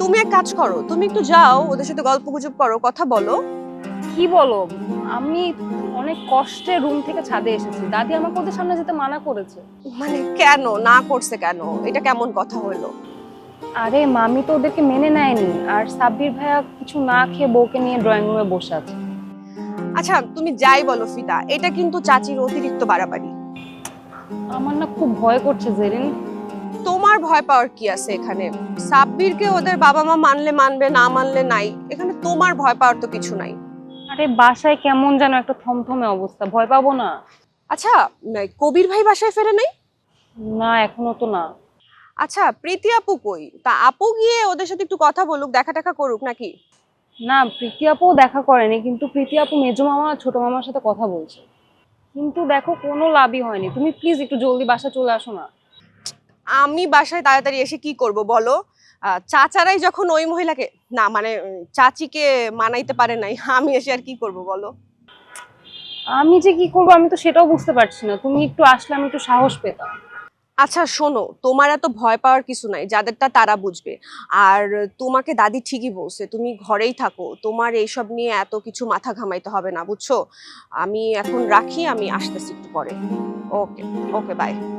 তুমি এক কাজ করো, তুমি একটু যাও ওদের সাথে গল্পগুজব করো, কথা বলো। কি বলো? আমি অনেক কষ্টে রুম থেকে ছাদে এসেছি, দাদি আমাকে ওদের সামনে যেতে মানা করেছে। মানে কেন না করছে কেন? এটা কেমন কথা হলো? আরে মামি তো ওদেরকে মেনে নেয়নি, আর সাব্বির ভাইয়া কিছু না খেয়ে বউকে নিয়ে ড্রয়িং রুমে বসে আছে। আচ্ছা তুমি যাই বলো ফিদা, এটা কিন্তু চাচির অতিরিক্ত বাড়াবাড়ি। আমার না খুব ভয় করছে জেরিন। তোমার ভয় পাওয়ার কি আছে এখানে? সাব্বিরকে ওদের বাবা মা মানলে মানবে, না মানলে নাই, এখানে তোমার ভয় পাওয়ার তো কিছু নাই। আরে বাসায় কেমন যেন একটা থমথমে অবস্থা, ভয় পাবো না? আচ্ছা, কবির ভাই বাসায় ফেরে নাই? না, এখনো তো না। আচ্ছা প্রীতি আপু কই? তা আপু গিয়ে ওদের সাথে একটু কথা বলুক, দেখা টাকা করুক নাকি? না, প্রীতি আপুও দেখা করেনি, কিন্তু প্রীতি আপু মেজো মামা আর ছোট মামার সাথে কথা বলছে। কিন্তু দেখো কোনো লাভই হয়নি। তুমি প্লিজ একটু জলদি বাসা চলে আসো না। আমি বাসায় তাড়াতাড়ি এসে কি করব বলো? চাচারাই যখন ওই মহিলাকে, না মানে চাচিকে মানাইতে পারে নাই, আমি এসে আর কি করব বলো? আমি যে কি করবো আমি তো সেটাও বুঝতে পারছি না। তুমি একটু আসলে আমি একটু সাহস পেতাম। আচ্ছা শোনো, তোমার এত ভয় পাওয়ার কিছু নাই, যাদেরটা তারা বুঝবে। আর তোমাকে দাদি ঠিকই বলছে, তুমি ঘরেই থাকো, তোমার এইসব নিয়ে এত কিছু মাথা ঘামাইতে হবে না, বুঝছো? আমি এখন রাখি, আমি আসতেছি একটু পরে। ওকে। ওকে, বাই।